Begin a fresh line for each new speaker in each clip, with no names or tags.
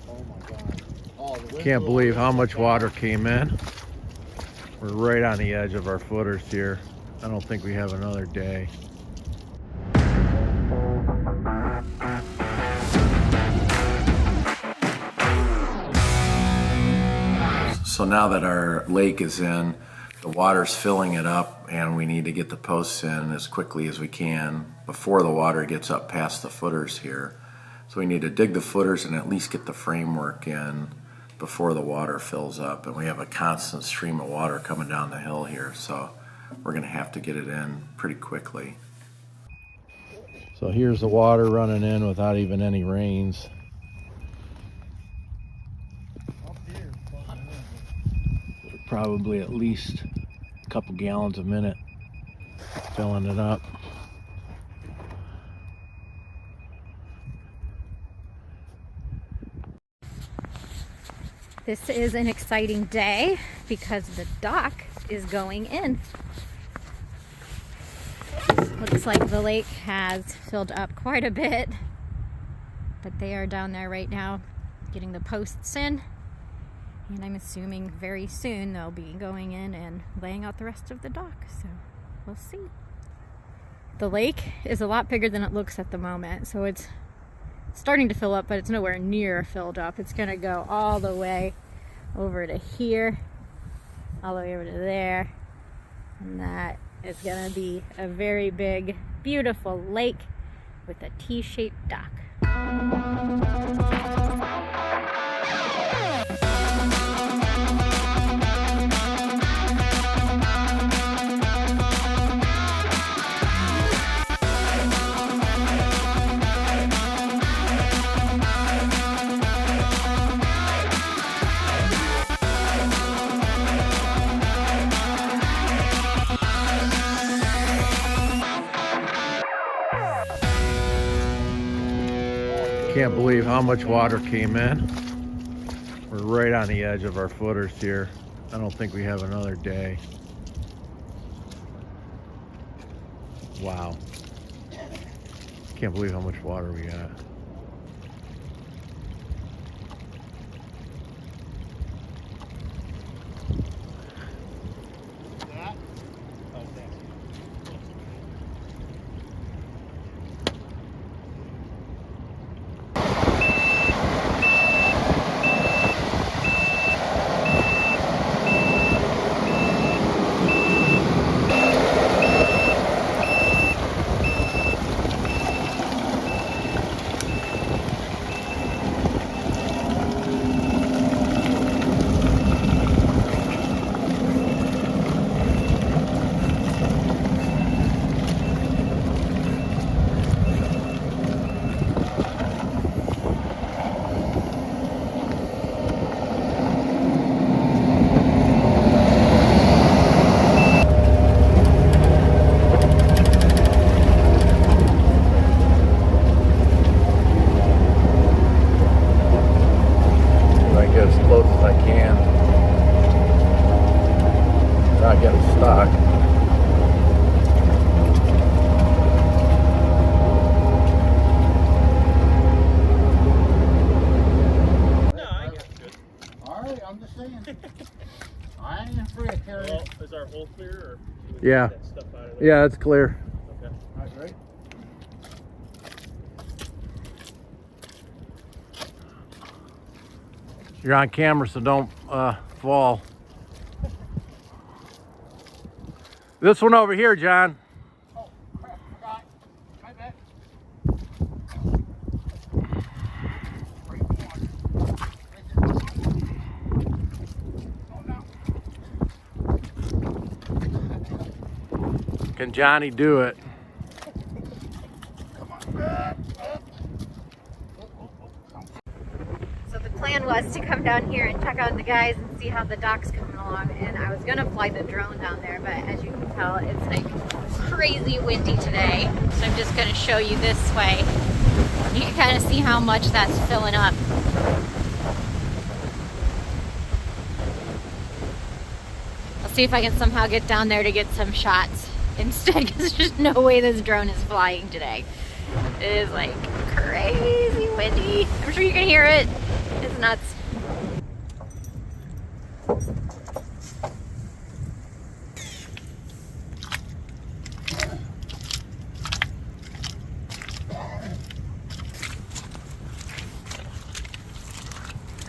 Oh my God. Oh, the wind
Can't
blew
believe
all
how
this
much
down.
water came in. We're right on the edge of our footers here. I don't think we have another day. So now that our lake is in, the water's filling it up, and we need to get the posts in as quickly as we can before the water gets up past the footers here. So we need to dig the footers and at least get the framework in before the water fills up. And we have a constant stream of water coming down the hill here, so we're gonna have to get it in pretty quickly. So here's the water running in without even any rains. Probably at least a couple gallons a minute filling it up.
This is an exciting day because the dock is going in. Looks like the lake has filled up quite a bit, but they are down there right now getting the posts in, and I'm assuming very soon they'll be going in and laying out the rest of the dock, so we'll see. The lake is a lot bigger than it looks at the moment, so it's starting to fill up, but it's nowhere near filled up. It's gonna go all the way over to here, all the way over to there, and that is gonna be a very big, beautiful lake with a T-shaped dock.
Can't believe how much water came in. We're right on the edge of our footers here. I don't think we have another day. Wow. Can't believe how much water we got. As close as I can. Not getting stuck.
No, I guess good. Alright, I'm just saying. I ain't afraid of carrying.
Well, is our hole clear, or should we
Yeah.
get that stuff out of there?
Yeah, it's clear.
Okay.
Alright, great.
You're on camera, so don't fall. This one over here, John.
Oh, crap, forgot. My bad.
Can Johnny do it?
So the plan was to come down here and check out the guys and see how the dock's coming along, and I was gonna fly the drone down there, but as you can tell, it's like crazy windy today. So I'm just gonna show you this way. You can kind of see how much that's filling up. I'll see if I can somehow get down there to get some shots instead, because there's just no way this drone is flying today. It is like crazy windy. I'm sure you can hear it. It's That's nuts.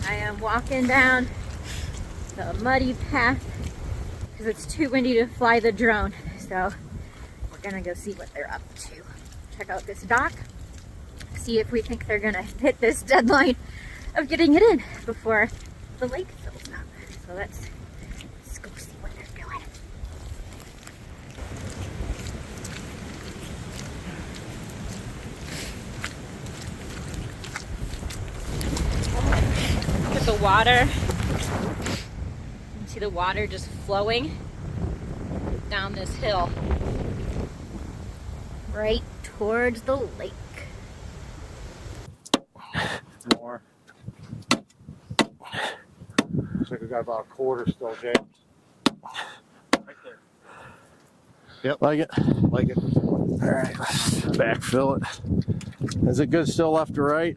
I am walking down the muddy path because it's too windy to fly the drone. So we're gonna go see what they're up to. Check out this dock. See if we think they're gonna hit this deadline of getting it in before the lake fills up. So let's go see what they're doing. Look at the water. You can see the water just flowing down this hill right towards the lake.
More. Looks like we got about a quarter still, James. Right there. Yep.
Like it?
Like it.
All right, let's backfill it. Is it good still left to right?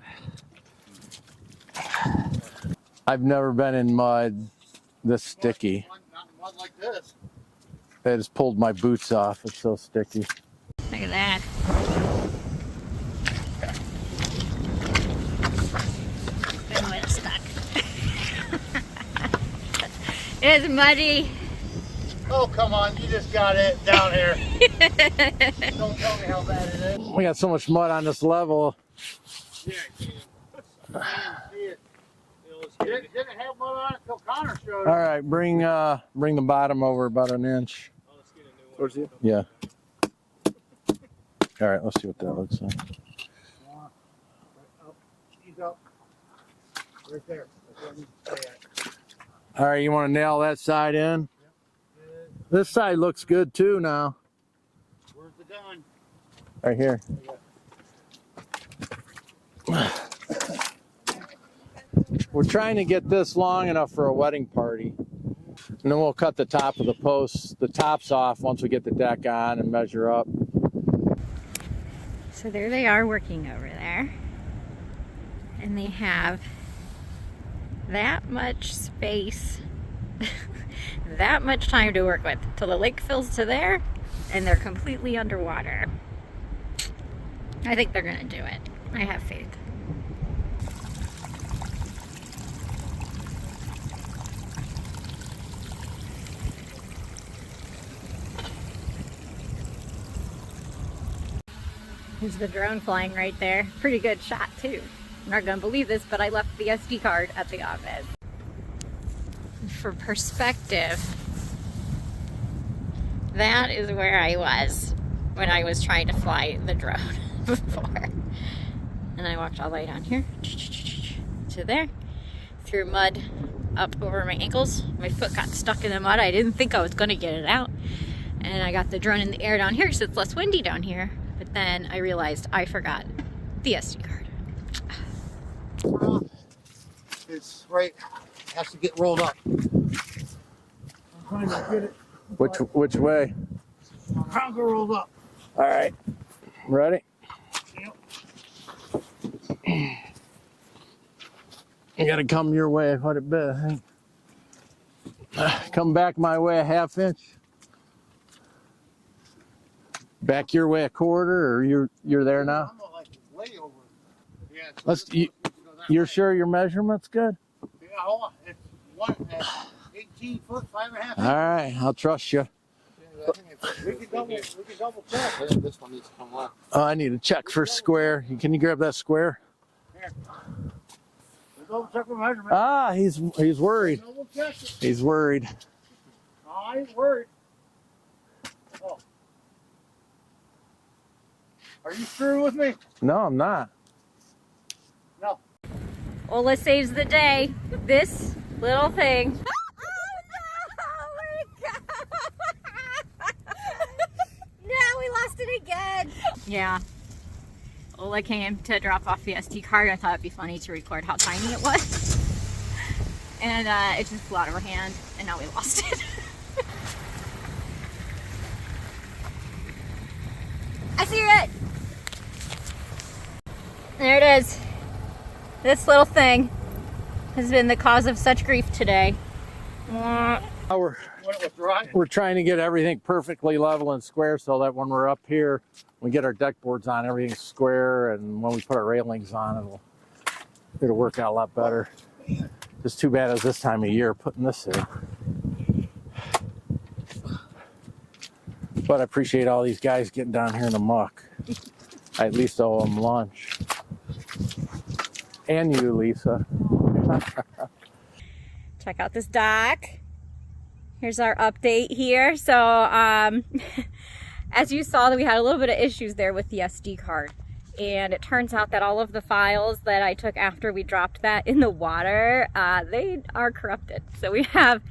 I've never been in mud this sticky.
Not mud like this.
I just pulled my boots off. It's so sticky.
Look at that. Been wet stuck. It's muddy.
Oh, come on. You just got it down here. Don't tell me how bad it is.
We got so much mud on this level.
Yeah, I can. See it. Didn't have mud on it until Connor showed
All
it.
right, bring the bottom over about an inch.
Towards you?
Yeah. All right, let's see what that looks like.
Up. Ease up. Right there. That's where I need to stay at.
All right, you want to nail that side in? This side looks good too now.
Where's the gun?
Right here. We're trying to get this long enough for a wedding party. And then we'll cut the top of the posts, the tops off once we get the deck on and measure up.
So there they are working over there. And they have that much space, that much time to work with till the lake fills to there and they're completely underwater. I think they're gonna do it. I have faith. There's the drone flying right there. Pretty good shot too. I'm not gonna believe this, but I left the SD card at the office. For perspective, that is where I was when I was trying to fly the drone before. And I walked all the way down here to there, through mud up over my ankles. My foot got stuck in the mud. I didn't think I was gonna get it out. And I got the drone in the air down here because it's less windy down here. But then I realized I forgot the SD card.
It's right. Has to get rolled up. I'm trying to get it.
Which way?
Trying to go rolled up.
All right. Ready?
Yep.
You gotta come your way quite a bit, I think. Come back my way a half inch. Back your way a quarter, or you're there now?
I'm like way over. Yeah.
You're sure your measurement's good?
Yeah, hold on. It's 18 foot, 5.5
All right, I'll trust you.
We can double check.
This one needs to come left.
Oh, I need to check for square. Can you grab that square?
Here. We'll double check the measurement.
Ah, he's worried.
Double check it.
He's worried.
No, I ain't worried. Oh. Are you screwing with me?
No, I'm not.
No.
Ola saves the day. This little thing. No, we lost it again. Yeah. Ola came to drop off the SD card. I thought it'd be funny to record how tiny it was. And it just flew out of her hand, and now we lost it. I see it! There it is. This little thing. has been the cause of such grief today.
We're trying to get everything perfectly level and square so that when we're up here, we get our deck boards on, everything's square, and when we put our railings on, it'll work out a lot better. Just too bad it's this time of year putting this in. But I appreciate all these guys getting down here in the muck. I at least owe them lunch. And you, Lisa.
Check out this dock. Here's our update here. So, as you saw, we had a little bit of issues there with the SD card. And it turns out that all of the files that I took after we dropped that in the water, they are corrupted. So we have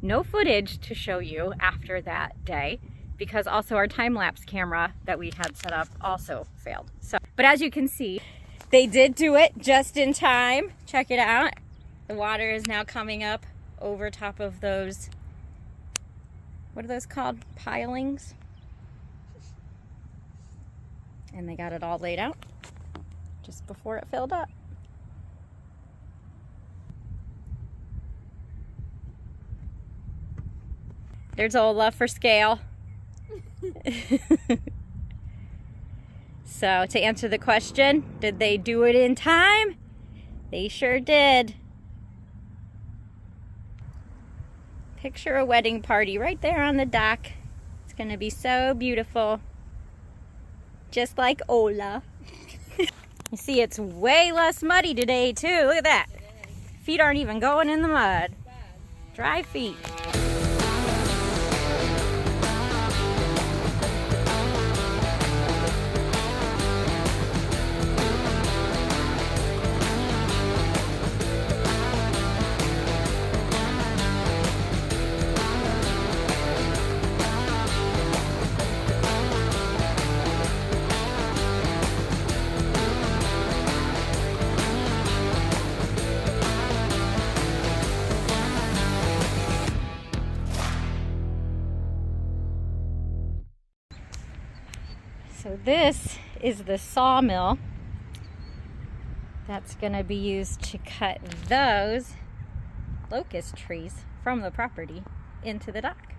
no footage to show you after that day, because also our time-lapse camera that we had set up also failed. So, but as you can see, they did do it just in time. Check it out. The water is now coming up over top of those, what are those called? Pilings. And they got it all laid out just before it filled up. There's Ola for scale. So to answer the question, did they do it in time? They sure did. Picture a wedding party right there on the dock. It's gonna be so beautiful. Just like Ola. You see, it's way less muddy today too. Look at that. Feet aren't even going in the mud. Dry feet. So this is the sawmill that's going to be used to cut those locust trees from the property into the dock.